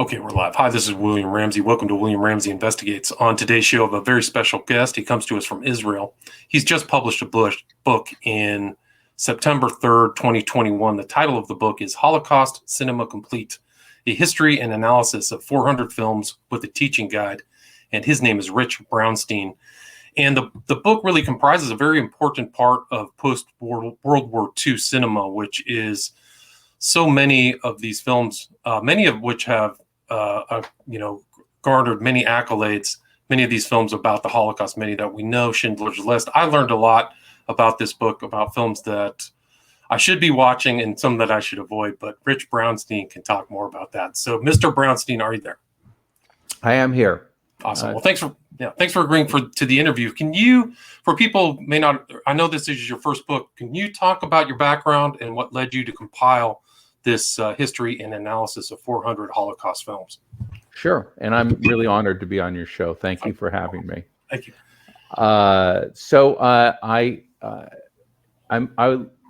Okay, we're live. Hi, this is William Ramsey. Welcome to William Ramsey Investigates. On today's show, I have a very special guest. He comes to us from Israel. He's just published a book in September 3rd, 2021. The title of the book is Holocaust Cinema Complete, a history and analysis of 400 films with a teaching guide. And his name is Rich Brownstein. And the book really comprises a very important part of post-World War II cinema, which is so many of these films, many of which have garnered many accolades. Many of these films about the Holocaust, many that we know, Schindler's List. I learned a lot about this book, about films that I should be watching and some that I should avoid. But Rich Brownstein can talk more about that. So, Mr. Brownstein, are you there? I am here. Awesome. Well, thanks for agreeing to the interview. Can you, for people who may not, I know this is your first book. Can you talk about your background and what led you to compile this history and analysis of 400 Holocaust films? Sure. And I'm really honored to be on your show. Thank you for having me. Thank you. I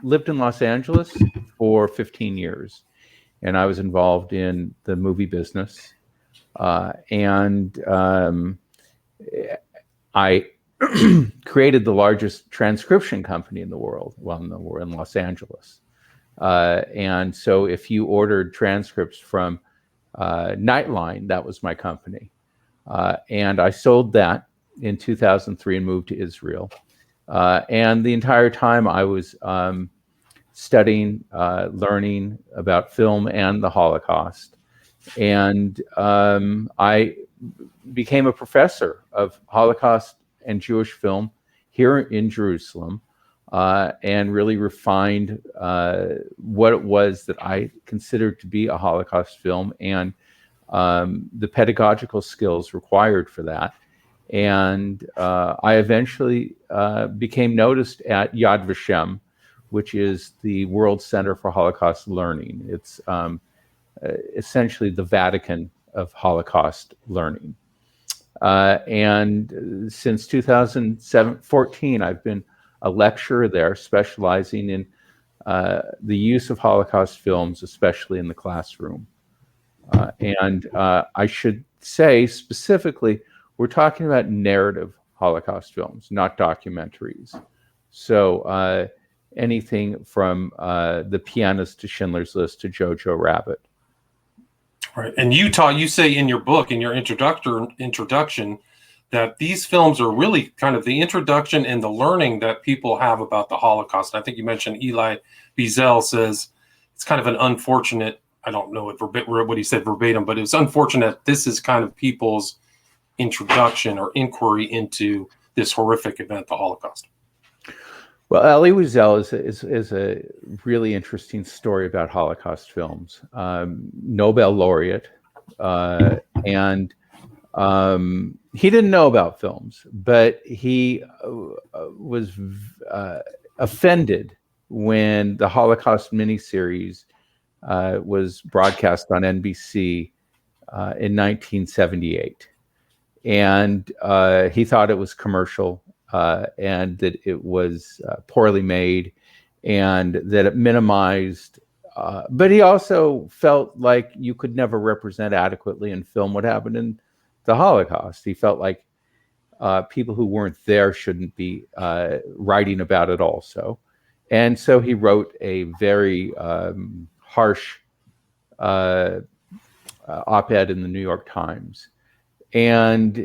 lived in Los Angeles for 15 years, and I was involved in the movie business. I created the largest transcription company in the world, in Los Angeles. And so if you ordered transcripts from Nightline, that was my company. And I sold that in 2003 and moved to Israel. And the entire time I was studying, learning about film and the Holocaust. And I became a professor of Holocaust and Jewish film here in Jerusalem. And really refined what it was that I considered to be a Holocaust film and the pedagogical skills required for that. And I eventually became noticed at Yad Vashem, which is the World Center for Holocaust Learning. It's essentially the Vatican of Holocaust learning. And since 2014, I've been a lecturer there, specializing in the use of Holocaust films, especially in the classroom. And I should say specifically, we're talking about narrative Holocaust films, not documentaries. So anything from The Pianist to Schindler's List to Jojo Rabbit. Right. And you say in your book, in your introduction, that these films are really kind of the introduction and the learning that people have about the Holocaust. I think you mentioned Elie Wiesel says it's kind of an unfortunate, I don't know what he said verbatim, but it's unfortunate this is kind of people's introduction or inquiry into this horrific event, the Holocaust. Well, Elie Wiesel is a really interesting story about Holocaust films. Nobel laureate, and he didn't know about films, but he was offended when the Holocaust miniseries was broadcast on NBC in 1978. And he thought it was commercial and that it was poorly made and that it minimized. But he also felt like you could never represent adequately in film what happened in the Holocaust. He felt like people who weren't there shouldn't be writing about it also. And so he wrote a very harsh op-ed in the New York Times. And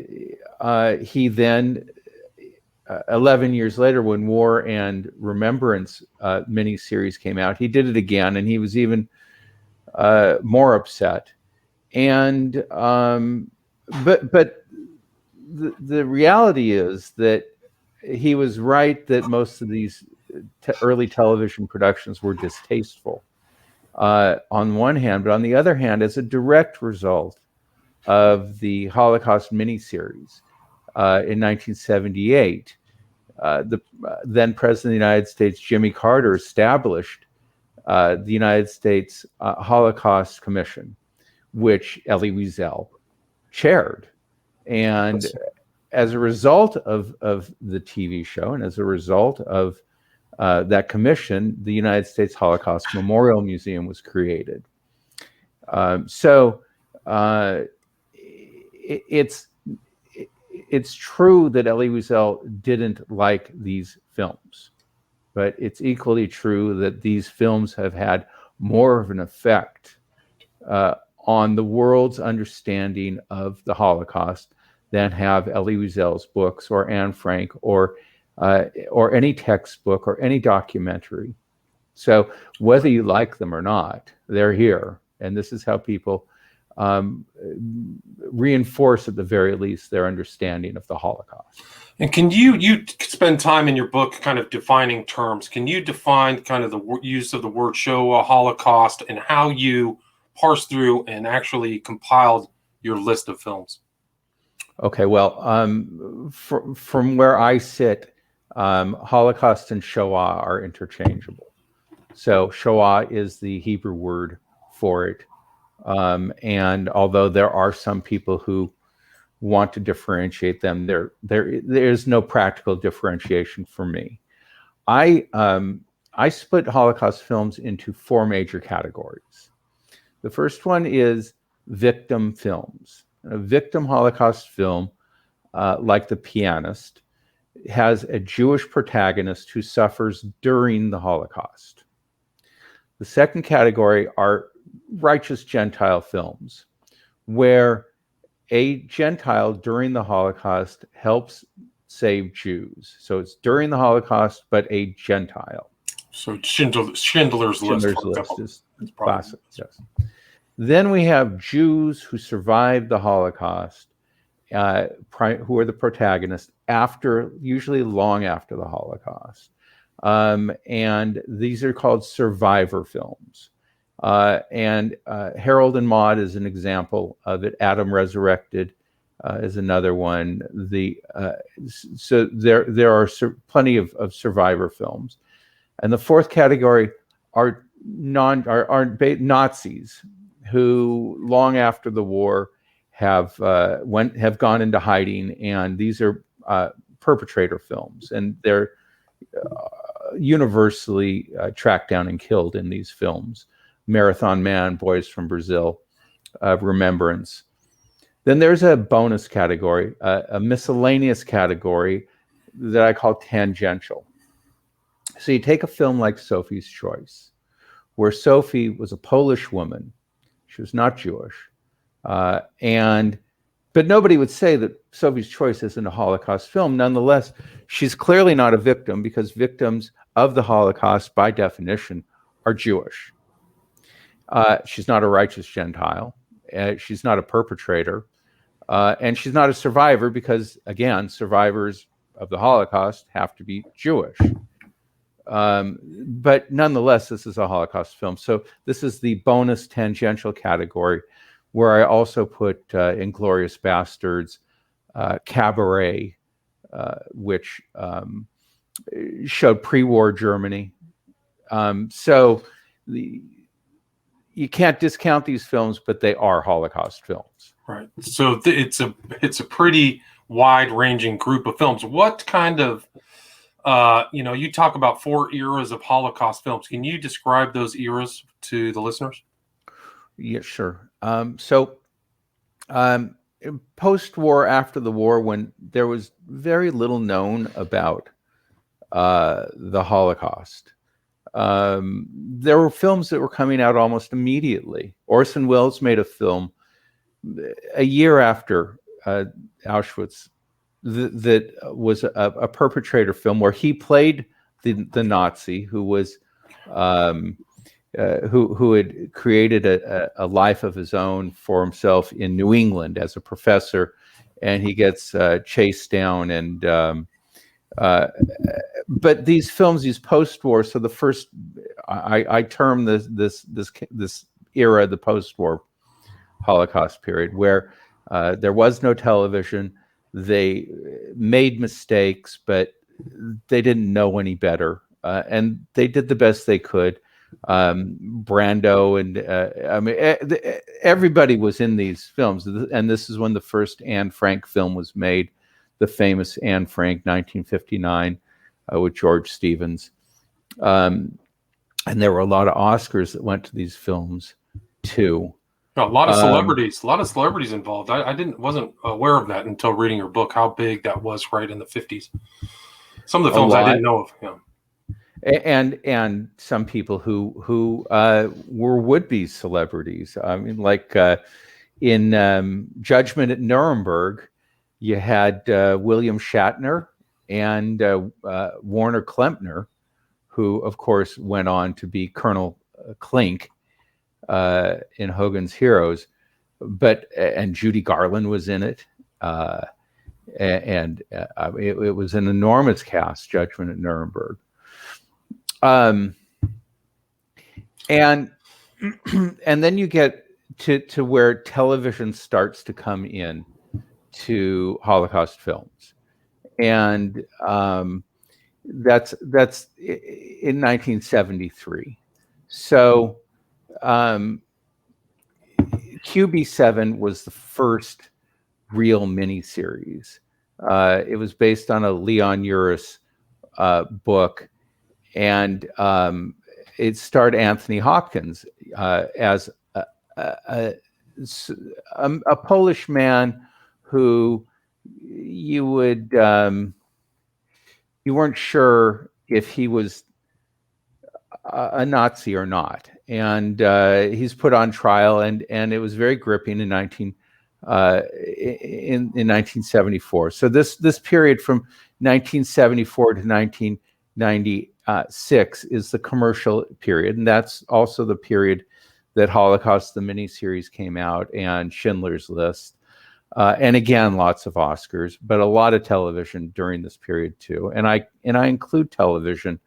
he then, 11 years later, when War and Remembrance miniseries came out, he did it again, and he was even more upset. And but the reality is that he was right that most of these early television productions were distasteful on one hand, but on the other hand, as a direct result of the Holocaust miniseries in 1978, the then President of the United States, Jimmy Carter, established the United States Holocaust Commission, which Elie Wiesel chaired. And as a result of the TV show and as a result of that commission, the United States Holocaust Memorial Museum was created. So uh, it's true that Elie Wiesel didn't like these films, but it's equally true that these films have had more of an effect on the world's understanding of the Holocaust than have Elie Wiesel's books or Anne Frank or any textbook or any documentary. So whether you like them or not, they're here, and this is how people reinforce, at the very least, their understanding of the Holocaust. And can you spend time in your book kind of defining terms? Can you define kind of the use of the word Shoah, Holocaust, and how you parse through and actually compiled your list of films? Okay, well, from where I sit, Holocaust and Shoah are interchangeable. So Shoah is the Hebrew word for it. And although there are some people who want to differentiate them, there is no practical differentiation for me. I split Holocaust films into 4 major categories. The first one is victim films. A victim Holocaust film, like The Pianist, has a Jewish protagonist who suffers during the Holocaust. The second category are righteous Gentile films, where a Gentile during the Holocaust helps save Jews. So it's during the Holocaust, but a Gentile. So Schindler's List, for example, is classic. Yes. Then we have Jews who survived the Holocaust, who are the protagonists usually long after the Holocaust. And these are called survivor films. Harold and Maude is an example of it. Adam Resurrected is another one. So there are plenty of survivor films. And the fourth category are Nazis who, long after the war, have gone into hiding, and these are perpetrator films, and they're universally tracked down and killed in these films. Marathon Man, Boys from Brazil, Remembrance. Then there's a bonus category, a miscellaneous category that I call tangential. So you take a film like Sophie's Choice, where Sophie was a Polish woman. She was not Jewish. But nobody would say that Sophie's Choice isn't a Holocaust film. Nonetheless, she's clearly not a victim, because victims of the Holocaust, by definition, are Jewish. She's not a righteous Gentile. She's not a perpetrator. And she's not a survivor, because, again, survivors of the Holocaust have to be Jewish. But nonetheless, this is a Holocaust film. So this is the bonus tangential category, where I also put Inglourious Bastards, Cabaret, which showed pre-war Germany. So you can't discount these films, but they are Holocaust films. Right. So it's a pretty wide-ranging group of films. What kind of you talk about 4 eras of Holocaust films. Can you describe those eras to the listeners? Yeah, sure. Post-war, after the war, when there was very little known about the Holocaust, there were films that were coming out almost immediately. Orson Welles made a film a year after Auschwitz that was a perpetrator film, where he played the Nazi who was who had created a life of his own for himself in New England as a professor, and he gets chased down. And but these films, these post-war, so the first, I term this era the post-war Holocaust period, where there was no television. They made mistakes, but they didn't know any better, and they did the best they could. Brando and everybody was in these films, and this is when the first Anne Frank film was made, the famous Anne Frank, 1959, with George Stevens. And there were a lot of Oscars that went to these films too. A lot of celebrities, involved. I wasn't aware of that until reading your book, how big that was right in the 50s. Some of the films I didn't know of. Yeah. And some people who were would-be celebrities. I mean, like in Judgment at Nuremberg, you had William Shatner and Warner Klempner, who, of course, went on to be Colonel Klink in Hogan's Heroes, and Judy Garland was in it, and it was an enormous cast. Judgment at Nuremberg, and and then you get to where television starts to come in to Holocaust films, and that's in 1973. So QB7 was the first real miniseries. It was based on a Leon Uris book, and it starred Anthony Hopkins as a Polish man who you weren't sure if he was a Nazi or not, and he's put on trial, and it was very gripping in 1974. So this period from 1974 to 1996 is the commercial period, and that's also the period that Holocaust the miniseries came out, and Schindler's List, and again lots of Oscars, but a lot of television during this period too. And I include television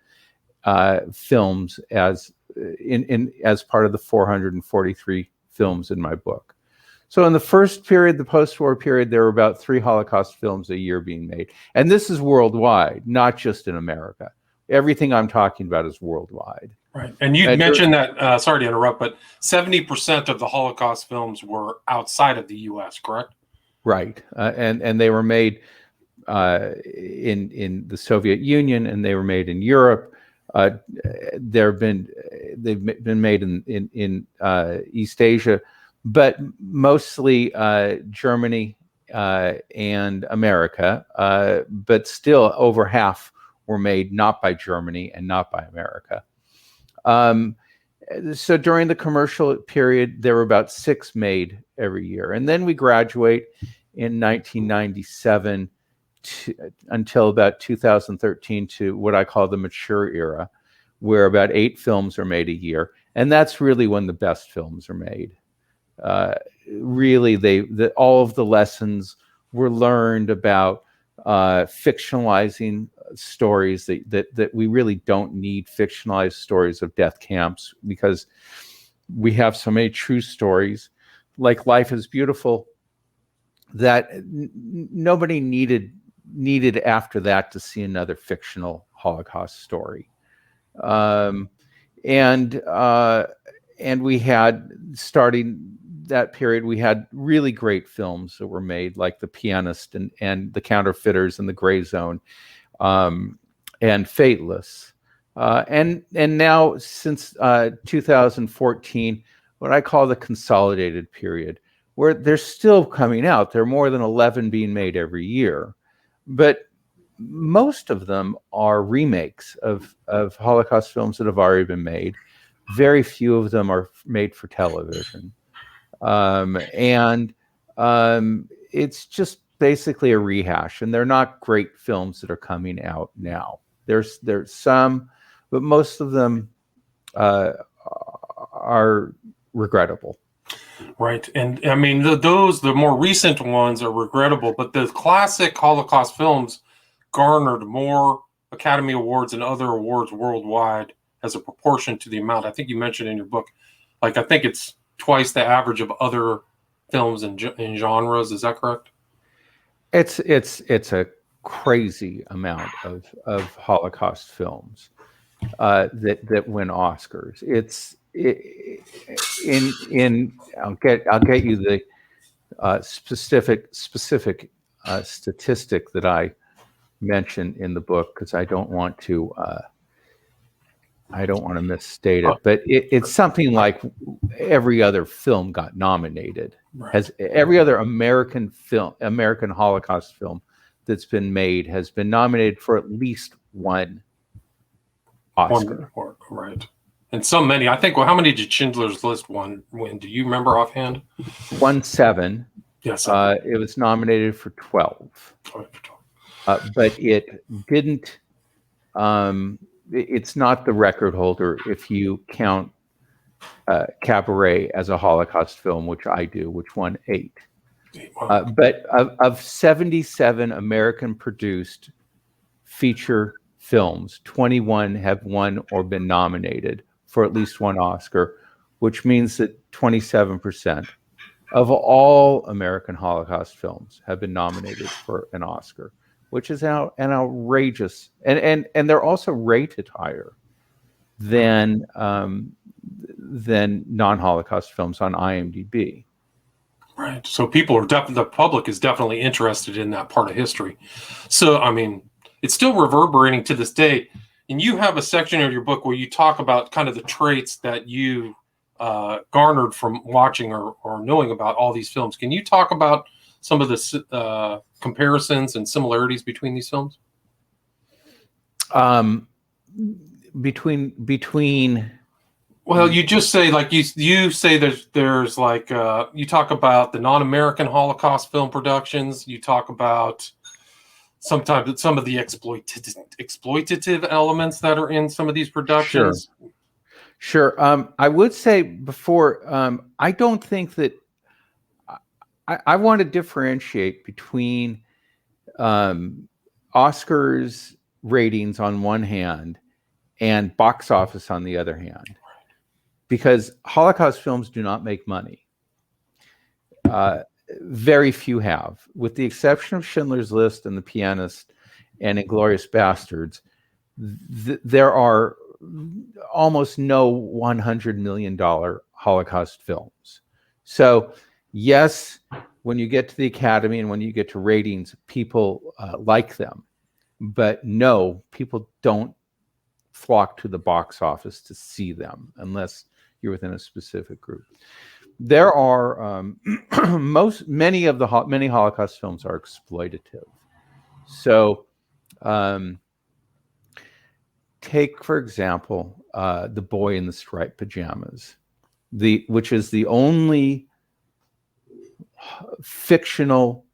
films as part of the 443 films in my book. So in the first period, the post-war period, there were about 3 Holocaust films a year being made. And this is worldwide, not just in America. Everything I'm talking about is worldwide. Right. And you mentioned that, sorry to interrupt, but 70% of the Holocaust films were outside of the U.S., correct? Right. And they were made in the Soviet Union, and they were made in Europe. They've been made in East Asia, but mostly Germany and America. But still, over half were made not by Germany and not by America. So during the commercial period, there were about 6 made every year, and then we graduate in 1997 until about 2013 to what I call the mature era, where about 8 films are made a year. And that's really when the best films are made. Really, all of the lessons were learned about fictionalizing stories that we really don't need fictionalized stories of death camps, because we have so many true stories like Life is Beautiful that nobody needed after that to see another fictional Holocaust story. And we had, starting that period, we had really great films that were made, like The Pianist and The Counterfeiters and The Gray Zone, and Fateless. And now, since 2014, what I call the consolidated period, where they're still coming out. There are more than 11 being made every year, but most of them are remakes of Holocaust films that have already been made. Very few of them are made for television. It's just basically a rehash, and they're not great films that are coming out now. There's some, but most of them are regrettable. Right. And I mean, the more recent ones are regrettable, but the classic Holocaust films garnered more Academy Awards and other awards worldwide as a proportion to the amount. I think you mentioned in your book, like, I think it's twice the average of other films in genres. Is that correct? It's a crazy amount of Holocaust films that win Oscars. I'll get you the specific statistic that I mention in the book, because I don't want to I don't want to misstate it, but it's something like every other film got nominated. Right. Has every other American Holocaust film that's been made has been nominated for at least one Oscar. Right. And so many. I think. Well, how many did Schindler's List win? Do you remember offhand? Won 7. Yes. It was nominated for 12, but it didn't. It's not the record holder if you count Cabaret as a Holocaust film, which I do, which won 8. Wow. But of 77 American-produced feature films, 21 have won or been nominated for at least one Oscar, which means that 27% of all American Holocaust films have been nominated for an Oscar, which is an outrageous, and they're also rated higher than non-Holocaust films on IMDb. Right. So the public is definitely interested in that part of history. So, I mean, it's still reverberating to this day. And you have a section of your book where you talk about kind of the traits that you garnered from watching or knowing about all these films. Can you talk about some of the comparisons and similarities between these films? Between. Well, you just say, like, you say there's like you talk about the non-American Holocaust film productions. You talk about sometimes some of the exploitative elements that are in some of these productions. Sure. I would say before, I don't think that I want to differentiate between Oscars ratings on one hand and box office on the other hand, because Holocaust films do not make money. Very few have, with the exception of Schindler's List and The Pianist and Inglourious Bastards. There are almost no $100 million Holocaust films. So, yes, when you get to the Academy and when you get to ratings, people like them. But no, people don't flock to the box office to see them unless you're within a specific group. There are many Holocaust films are exploitative. So, take for example, The Boy in the Striped Pajamas, which is the only fictional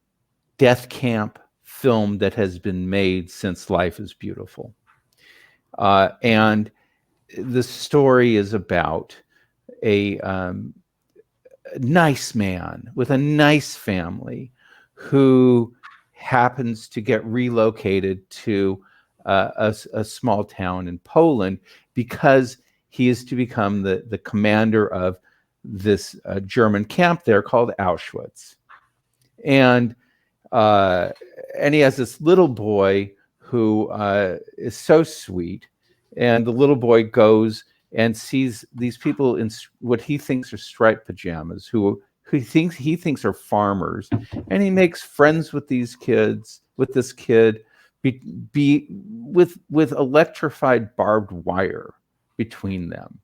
death camp film that has been made since Life is Beautiful. And the story is about a nice man with a nice family who happens to get relocated to a small town in Poland because he is to become the commander of this German camp there called Auschwitz. And he has this little boy who is so sweet. And the little boy goes and sees these people in what he thinks are striped pajamas, who he thinks are farmers, and he makes friends with this kid, with electrified barbed wire between them,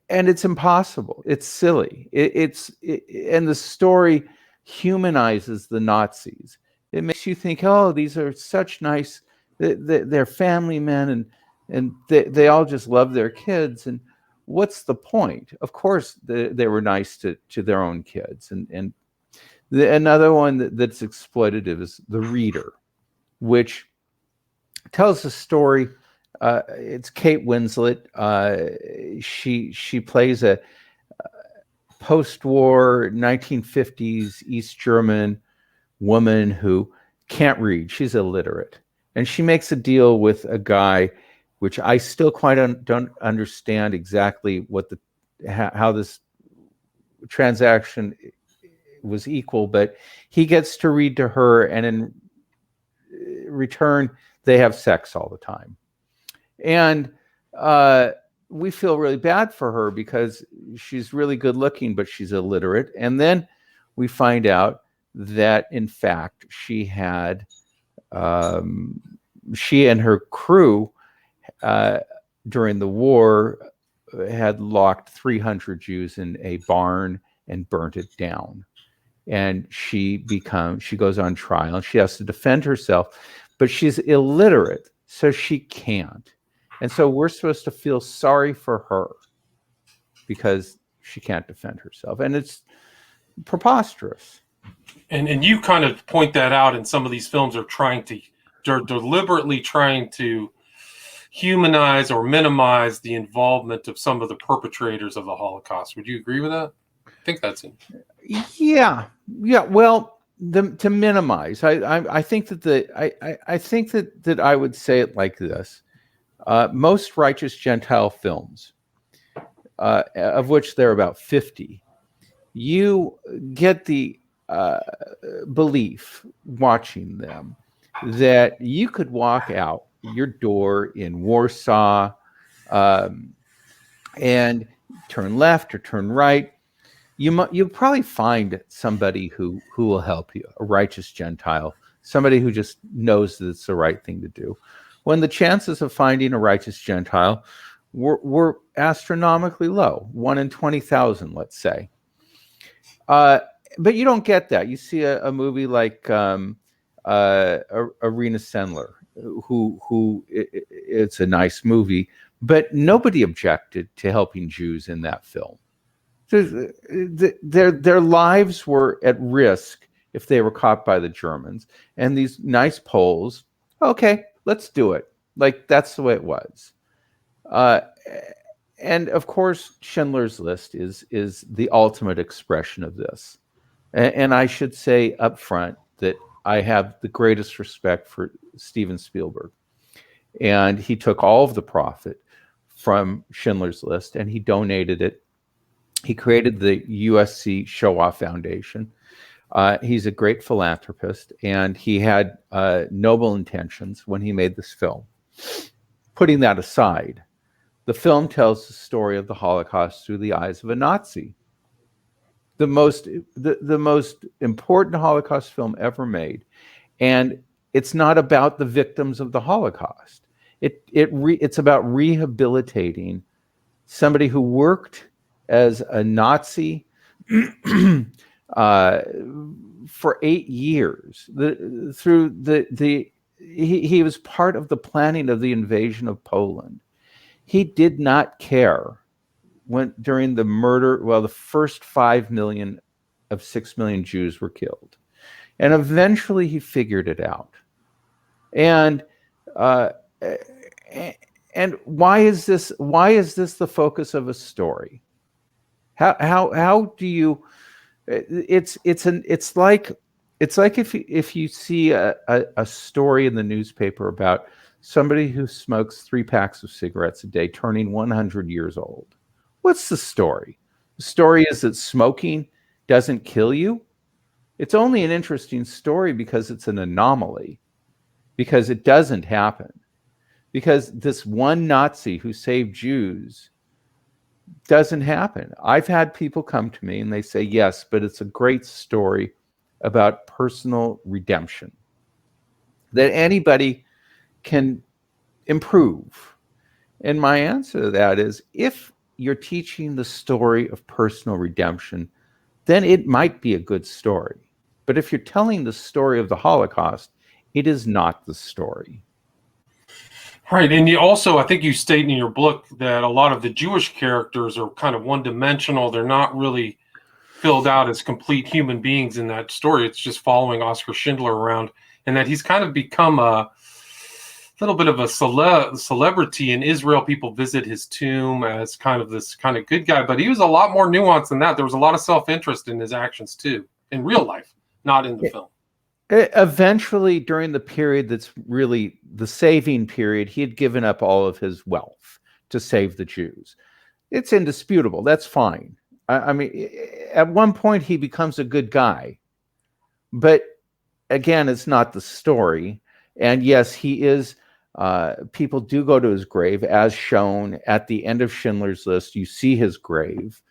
and it's impossible. It's silly. And the story humanizes the Nazis. It makes you think, oh, these are such nice. They're family men, and they all just love their kids. And what's the point? Of course, they were nice to their own kids. And another one that's exploitative is The Reader, which tells a story. It's Kate Winslet. She plays a post-war 1950s East German woman who can't read. She's illiterate. And she makes a deal with a guy, which I still quite don't understand exactly how this transaction was equal, but he gets to read to her, and in return, they have sex all the time. And we feel really bad for her because she's really good looking, but she's illiterate. And then we find out that, in fact, she and her crew during the war, had locked 300 Jews in a barn and burnt it down. And she goes on trial, and she has to defend herself, but she's illiterate, so she can't. And so we're supposed to feel sorry for her because she can't defend herself. And it's preposterous. And you kind of point that out in some of these films they're deliberately trying to humanize or minimize the involvement of some of the perpetrators of the Holocaust. Would you agree with that? I think that's it. Yeah. Well, to minimize, I think that I think that I would say it like this: most righteous Gentile films, of which there are about 50, you get the belief watching them that you could walk out your door in Warsaw and turn left or turn right. You'll probably find somebody who will help you, a righteous Gentile, somebody who just knows that it's the right thing to do. When the chances of finding a righteous Gentile were astronomically low, 1 in 20,000, let's say. But you don't get that. You see a movie like Arena Sendler, who it's a nice movie, but nobody objected to helping Jews in that film. Their lives were at risk if they were caught by the Germans. And these nice Poles, okay, let's do it. Like, that's the way it was. And of course, Schindler's List is the ultimate expression of this. And I should say up front that I have the greatest respect for Steven Spielberg. And he took all of the profit from Schindler's List and he donated it. He created the USC Shoah Foundation. He's a great philanthropist, and he had noble intentions when he made this film. Putting that aside, the film tells the story of the Holocaust through the eyes of a Nazi. The most important Holocaust film ever made, and it's not about the victims of the Holocaust. It's about rehabilitating somebody who worked as a Nazi for 8 years. He was part of the planning of the invasion of Poland. He did not care during the murder. Well, the first 5 million of 6 million Jews were killed, and eventually he figured it out. And why is this the focus of a story? How do you? It's like if you see a story in the newspaper about somebody who smokes 3 packs of cigarettes a day turning 100 years old. What's the story? The story is that smoking doesn't kill you. It's only an interesting story because it's an anomaly, because it doesn't happen, because this one Nazi who saved Jews doesn't happen. I've had people come to me and they say, yes, but it's a great story about personal redemption, that anybody can improve. And my answer to that is, if you're teaching the story of personal redemption, then it might be a good story. But if you're telling the story of the Holocaust, it is not the story. Right. And you also, I think you state in your book that a lot of the Jewish characters are kind of one-dimensional. They're not really filled out as complete human beings in that story. It's just following Oskar Schindler around, and that he's kind of become a little bit of a celebrity in Israel. People visit his tomb as kind of this kind of good guy, but he was a lot more nuanced than that. There was a lot of self-interest in his actions too, in real life, not in the film. Eventually, during the period that's really the saving period, he had given up all of his wealth to save the Jews. It's indisputable. That's fine. I mean, at one point, he becomes a good guy. But again, it's not the story. And yes, he is. People do go to his grave, as shown at the end of Schindler's List. You see his grave,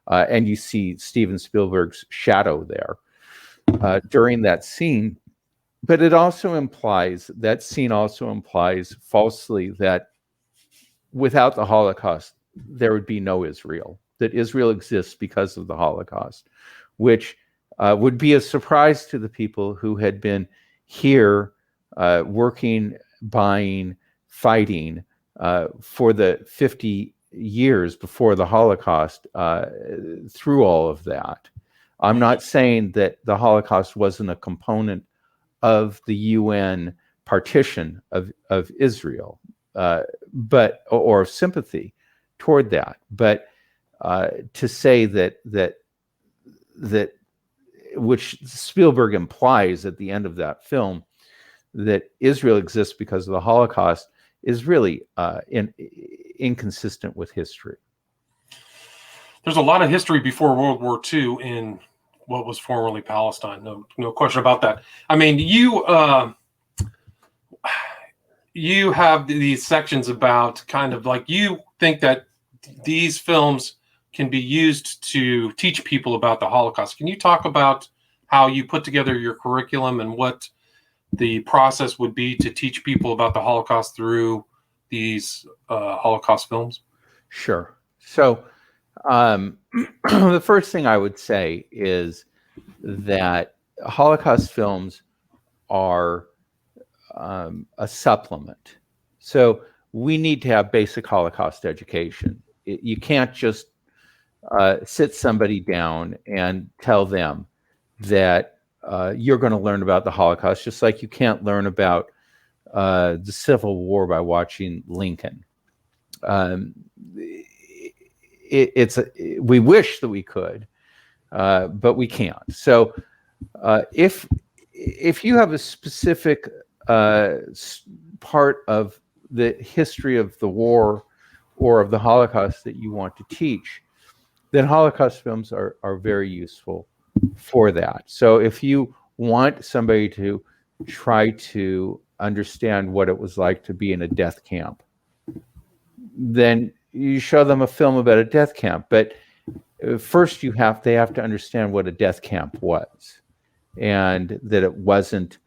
and you see Steven Spielberg's shadow there. During that scene, but that scene also implies falsely that without the Holocaust, there would be no Israel, that Israel exists because of the Holocaust, which would be a surprise to the people who had been here working, buying, fighting for the 50 years before the Holocaust, through all of that. I'm not saying that the Holocaust wasn't a component of the UN partition of Israel, or sympathy toward that. But to say that which Spielberg implies at the end of that film, that Israel exists because of the Holocaust, is really inconsistent with history. There's a lot of history before World War II in what was formerly Palestine. No question about that. I mean, you have these sections about kind of like, you think that these films can be used to teach people about the Holocaust. Can you talk about how you put together your curriculum and what the process would be to teach people about the Holocaust through these Holocaust films? Sure. So the first thing I would say is that Holocaust films are a supplement. So we need to have basic Holocaust education. You can't just sit somebody down and tell them that you're going to learn about the Holocaust, just like you can't learn about the Civil War by watching Lincoln. We wish that we could, but we can't. So if you have a specific part of the history of the war or of the Holocaust that you want to teach, then Holocaust films are very useful for that. So if you want somebody to try to understand what it was like to be in a death camp, then you show them a film about a death camp. But first they have to understand what a death camp was, and that it wasn't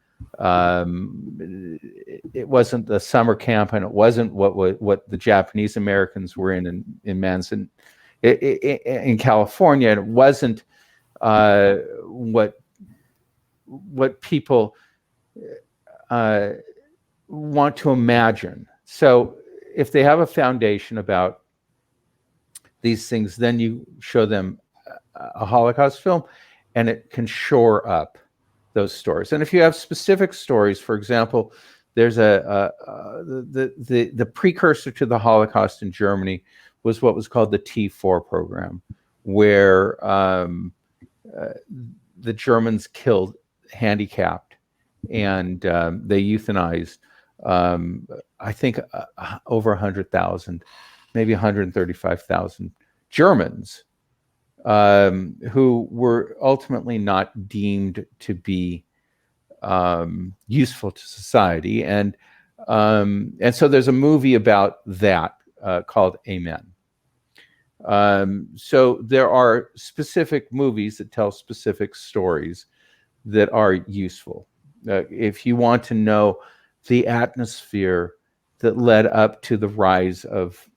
the summer camp, and it wasn't what the Japanese Americans were in Manson in California, and it wasn't what people want to imagine. So if they have a foundation about these things, then you show them a Holocaust film, and it can shore up those stories. And if you have specific stories, for example, there's the precursor to the Holocaust in Germany was what was called the T4 program, where the Germans killed handicapped, and they euthanized I think over 100,000, maybe 135,000 Germans who were ultimately not deemed to be useful to society, and so there's a movie about that called Amen. So there are specific movies that tell specific stories that are useful. If you want to know the atmosphere that led up to the rise of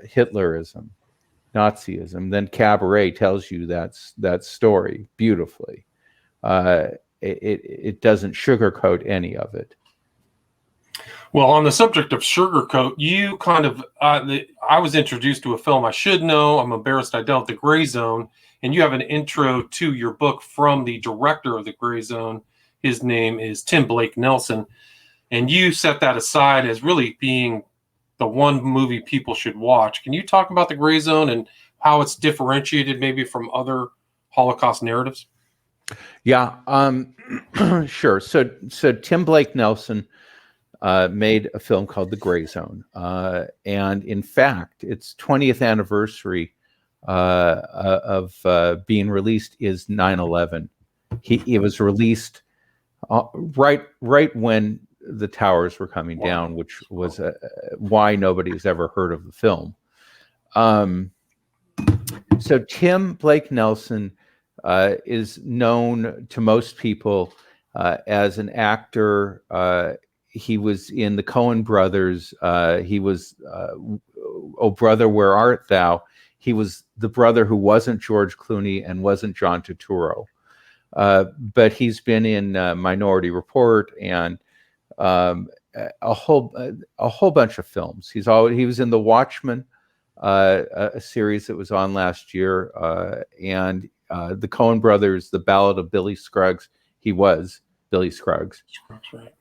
Hitlerism, Nazism, then Cabaret tells you that story beautifully. It doesn't sugarcoat any of it. Well, on the subject of sugarcoat, you kind of, I was introduced to a film I should know. I'm embarrassed I don't, The Gray Zone. And you have an intro to your book from the director of The Gray Zone. His name is Tim Blake Nelson. And you set that aside as really being the one movie people should watch. Can you talk about The Gray Zone and how it's differentiated maybe from other Holocaust narratives? Yeah, sure. So Tim Blake Nelson made a film called The Gray Zone. And in fact, its 20th anniversary of being released is 9/11. It was released right when the towers were coming down, which was why nobody's ever heard of the film. So Tim Blake Nelson is known to most people as an actor. He was in the Coen brothers. He was Oh Brother, Where Art Thou? He was the brother who wasn't George Clooney and wasn't John Turturro. But he's been in Minority Report and a whole bunch of films. He was in The Watchmen, a series that was on last year, and the Coen Brothers, The Ballad of Billy Scruggs. He was Billy Scruggs. That's right.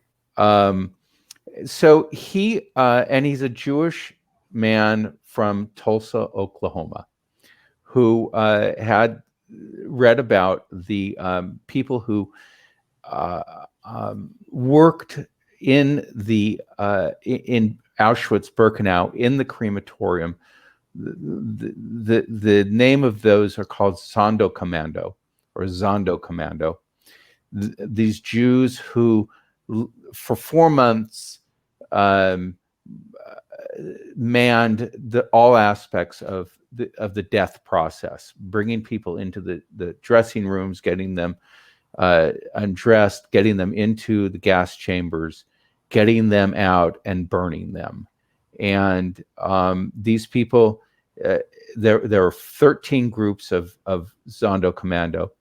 So he's a Jewish man from Tulsa, Oklahoma, who had read about the people who worked in in Auschwitz-Birkenau in the crematorium. The name of those are called Zondo Commando or Zondo Commando. These Jews who, for 4 months, manned all aspects of the death process, bringing people into the dressing rooms, getting them undressed, getting them into the gas chambers, getting them out, and burning them. And these people, there are 13 groups of Zondo Commando,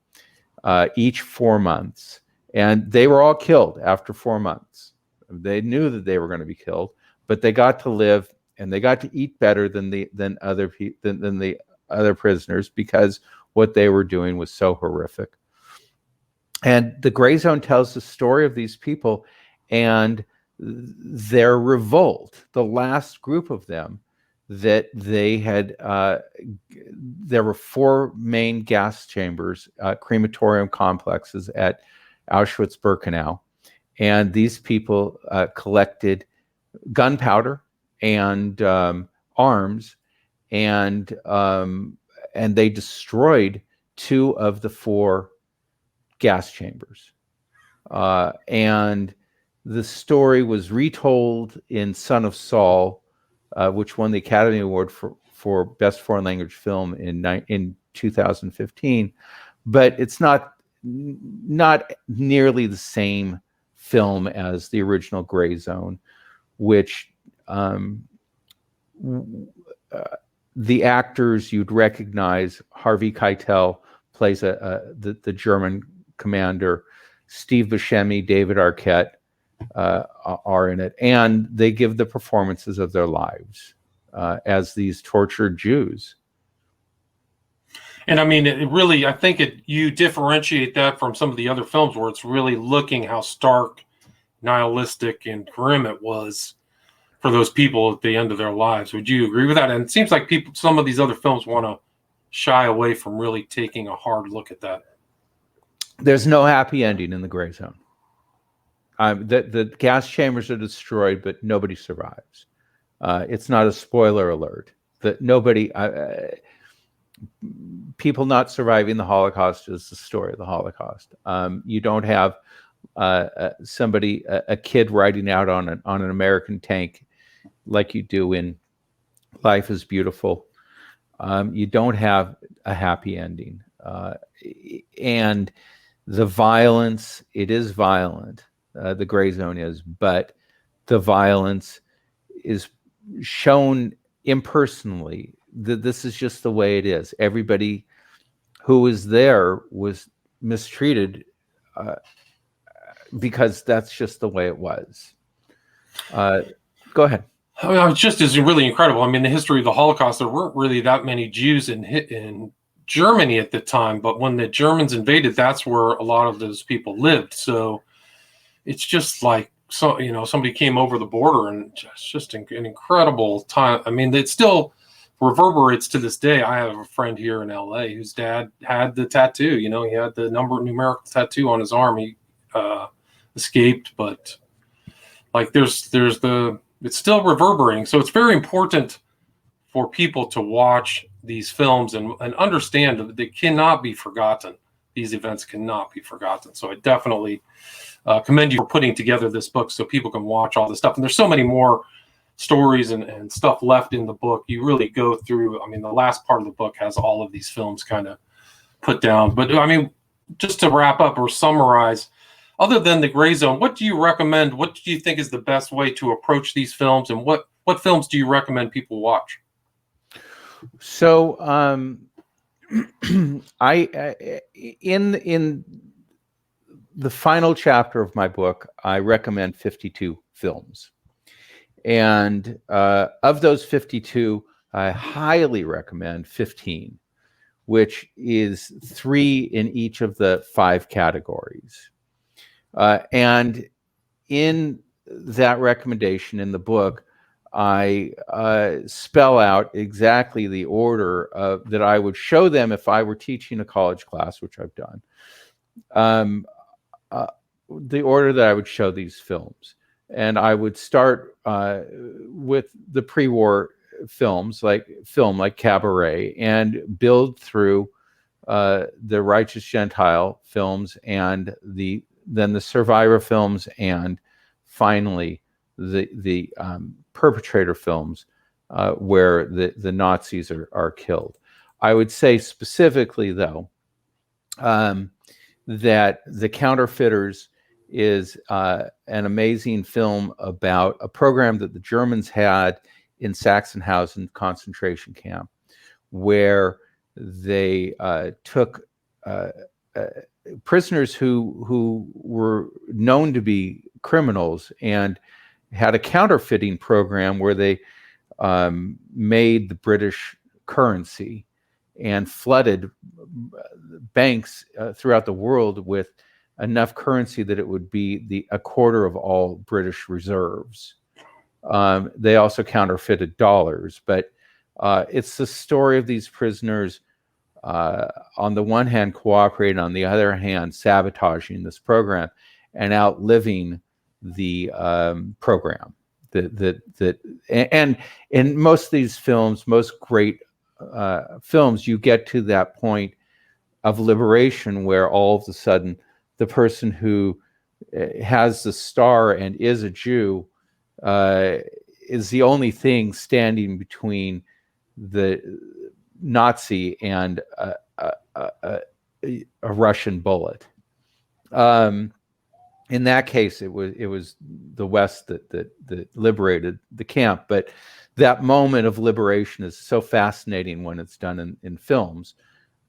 each 4 months, and they were all killed after 4 months. They knew that they were going to be killed, but they got to live and they got to eat better than the other prisoners, because what they were doing was so horrific. And the Gray Zone tells the story of these people and their revolt. The last group of them that they had, there were 4 main gas chambers, crematorium complexes at Auschwitz-Birkenau. And these people collected gunpowder and arms, and they destroyed 2 of the 4 gas chambers. And the story was retold in Son of Saul, which won the Academy Award for Best Foreign Language Film in 2015. But it's not nearly the same film as the original Gray Zone, which the actors you'd recognize. Harvey Keitel plays the German commander. Steve Buscemi, David Arquette are in it, and they give the performances of their lives as these tortured Jews. And I mean, I think you differentiate that from some of the other films where it's really looking how stark, nihilistic, and grim it was for those people at the end of their lives. Would you agree with that? And it seems like some of these other films want to shy away from really taking a hard look at that. There's no happy ending in the Gray Zone. The gas chambers are destroyed, but nobody survives. It's not a spoiler alert that people not surviving the Holocaust is the story of the Holocaust. You don't have a kid riding out on an American tank like you do in Life is Beautiful. You don't have a happy ending. And the violence, it is violent. The Gray Zone is, but the violence is shown impersonally. This is just the way it is. Everybody who was there was mistreated because that's just the way it was. Go ahead. I mean, it just is really incredible. I mean, the history of the Holocaust, there weren't really that many Jews in Germany at the time, but when the Germans invaded, that's where a lot of those people lived. So it's just like, somebody came over the border, and it's just an incredible time. I mean, it still reverberates to this day. I have a friend here in LA whose dad had the tattoo. He had the numerical tattoo on his arm. He escaped, but like it's still reverberating. So it's very important for people to watch these films and understand that they cannot be forgotten. These events cannot be forgotten. So I definitely commend you for putting together this book so people can watch all this stuff. And there's so many more stories and stuff left in the book. You really go through, I mean, the last part of the book has all of these films kind of put down. But I mean, just to wrap up or summarize, other than the Gray Zone, what do you recommend? What do you think is the best way to approach these films? And what films do you recommend people watch? So in the final chapter of my book, I recommend 52 films. And of those 52, I highly recommend 15, which is 3 in each of the 5 categories. And in that recommendation in the book, I spell out exactly the order that I would show them if I were teaching a college class, which I've done. The order that I would show these films. And I would start with the pre-war films, like Cabaret, and build through the Righteous Gentile films, and then the Survivor films, and finally the perpetrator films, where the Nazis are killed. I would say specifically, though, that The Counterfeiters is an amazing film about a program that the Germans had in Sachsenhausen concentration camp, where they took prisoners who were known to be criminals and had a counterfeiting program where they made the British currency and flooded banks throughout the world with enough currency that it would be a quarter of all British reserves. They also counterfeited dollars, but it's the story of these prisoners, on the one hand cooperating, on the other hand sabotaging this program and outliving the program. And in most of these films, most great films, you get to that point of liberation where all of a sudden the person who has the star and is a Jew is the only thing standing between the Nazi and a Russian bullet. In that case, it was the West that liberated the camp. But that moment of liberation is so fascinating when it's done in films.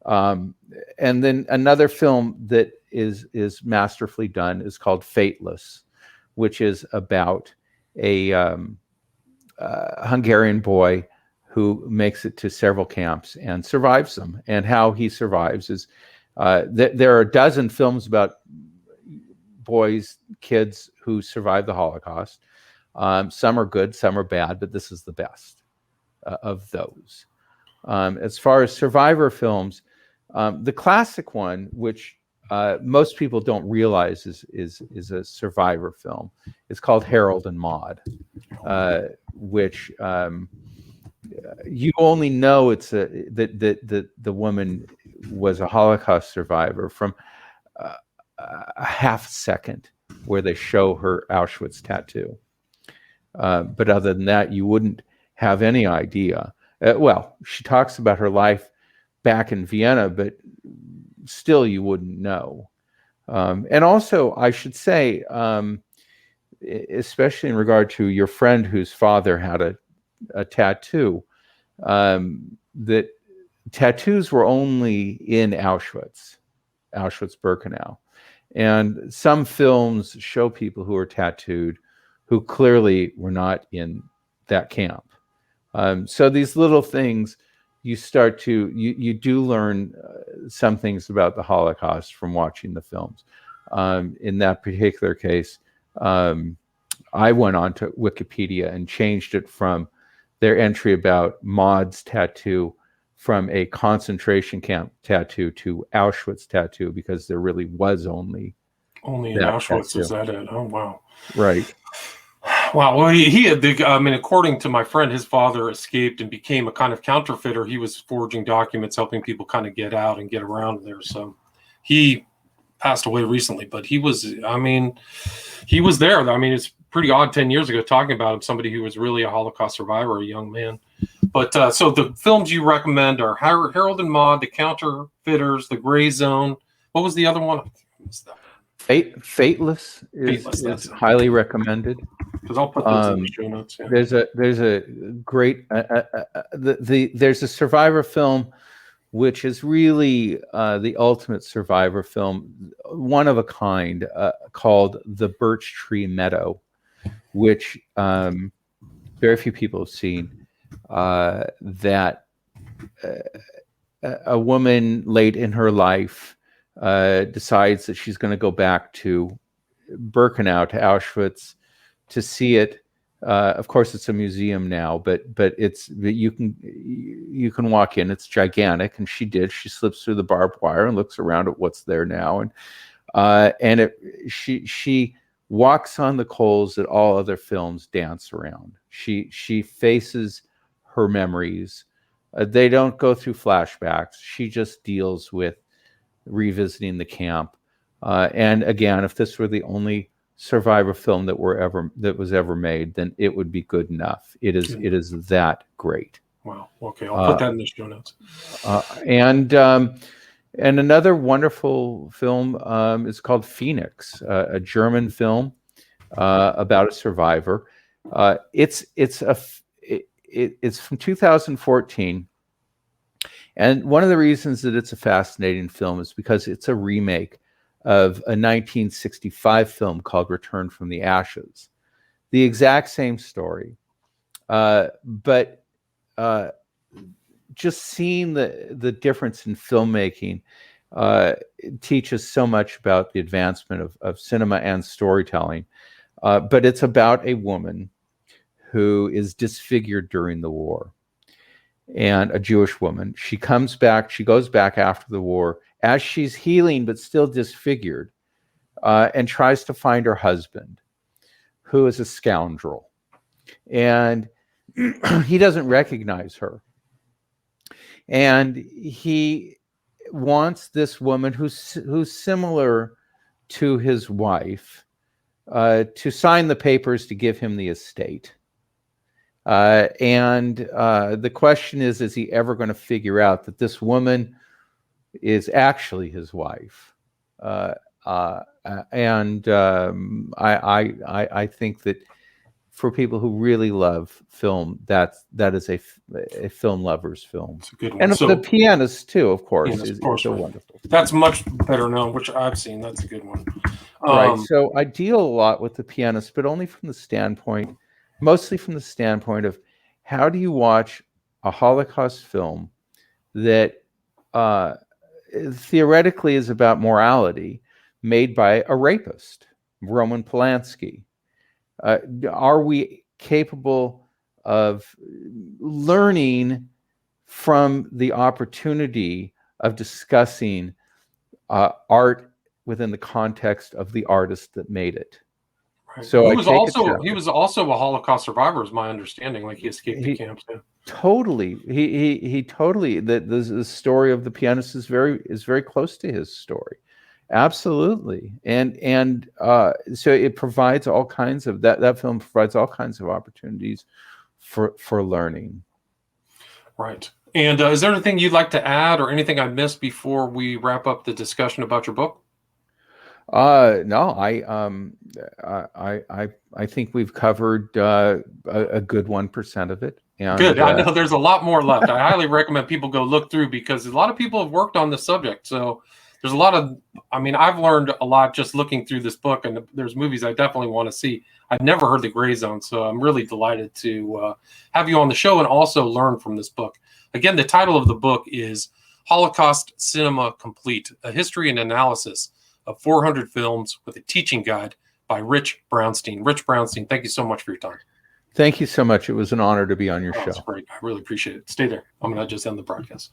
And then another film that is masterfully done is called Fateless, which is about a Hungarian boy who makes it to several camps and survives them. And how he survives is there are a dozen films about kids who survived the Holocaust. Some are good, some are bad, but this is the best of those. As far as survivor films, the classic one, which most people don't realize is a survivor film, is called Harold and Maude, which you only know it's that the woman was a Holocaust survivor from a half second where they show her Auschwitz tattoo. But other than that, you wouldn't have any idea. Well, she talks about her life back in Vienna, but still you wouldn't know. And also, I should say, especially in regard to your friend whose father had a tattoo, that tattoos were only in Auschwitz-Birkenau. And some films show people who are tattooed who clearly were not in that camp. So these little things, you do learn some things about the Holocaust from watching the films. In that particular case, I went on to Wikipedia and changed it from their entry about Maude's tattoo from a concentration camp tattoo to Auschwitz tattoo, because there really was only in Auschwitz tattoo. Is that it? Oh, wow. Right. Wow. Well, he had according to my friend, his father escaped and became a kind of counterfeiter. He was forging documents, helping people kind of get out and get around there. So he passed away recently, but he was there. I mean, it's pretty odd 10 years ago talking about him, somebody who was really a Holocaust survivor, a young man. But so the films you recommend are Harold and Maude, The Counterfeiters, The Gray Zone. What was the other one? Fateless Fateless, is that's it. highly recommended. Because I'll put those in the show notes. Yeah. There's a great there's a survivor film which is really the ultimate survivor film, one of a kind, called The Birch Tree Meadow, which very few people have seen. That a woman late in her life decides that she's going to go back to Birkenau, to Auschwitz, to see it. Of course, it's a museum now, but you can walk in. It's gigantic, and she did. She slips through the barbed wire and looks around at what's there now, and she walks on the coals that all other films dance around. She faces her memories. They don't go through flashbacks. She just deals with revisiting the camp. And again, if this were the only survivor film that was ever made, then it would be good enough. It is that great. Wow. Okay, I'll put that in the show notes. And another wonderful film is called Phoenix, a German film about a survivor. It's from 2014. And one of the reasons that it's a fascinating film is because it's a remake of a 1965 film called Return from the Ashes. The exact same story. But just seeing the difference in filmmaking teaches so much about the advancement of cinema and storytelling. But it's about a woman who is disfigured during the war, and a Jewish woman. She goes back after the war as she's healing but still disfigured, and tries to find her husband, who is a scoundrel. And he doesn't recognize her. And he wants this woman who's similar to his wife to sign the papers to give him the estate. And the question is he ever going to figure out that this woman is actually his wife? I think that for people who really love film, that is a film lover's film. It's a good one. And so, The Pianist too, of course, Pianist, is right. wonderful. That's much better known, which I've seen. That's a good one. Right. So I deal a lot with The Pianist, but only mostly from the standpoint of how do you watch a Holocaust film that theoretically is about morality, made by a rapist, Roman Polanski. Are we capable of learning from the opportunity of discussing art within the context of the artist that made it? Right. So he was also a Holocaust survivor, is my understanding. Like he escaped the camps. Yeah. Totally. He totally. The story of The Pianist is very close to his story. Absolutely. And so it provides all kinds of that film provides all kinds of opportunities for learning. Right. And is there anything you'd like to add or anything I missed before we wrap up the discussion about your book? No, I think we've covered a good 1% of it. And, good. I know there's a lot more left. I highly recommend people go look through, because a lot of people have worked on this subject. So there's a lot of, I've learned a lot just looking through this book, and there's movies I definitely want to see. I've never heard The Gray Zone, so I'm really delighted to have you on the show and also learn from this book. Again, the title of the book is Holocaust Cinema Complete, A History and Analysis of 400 Films with a Teaching Guide by Rich Brownstein. Rich Brownstein, thank you so much for your time. Thank you so much. It was an honor to be on your show. That's great. I really appreciate it. Stay there. I'm going to just end the broadcast.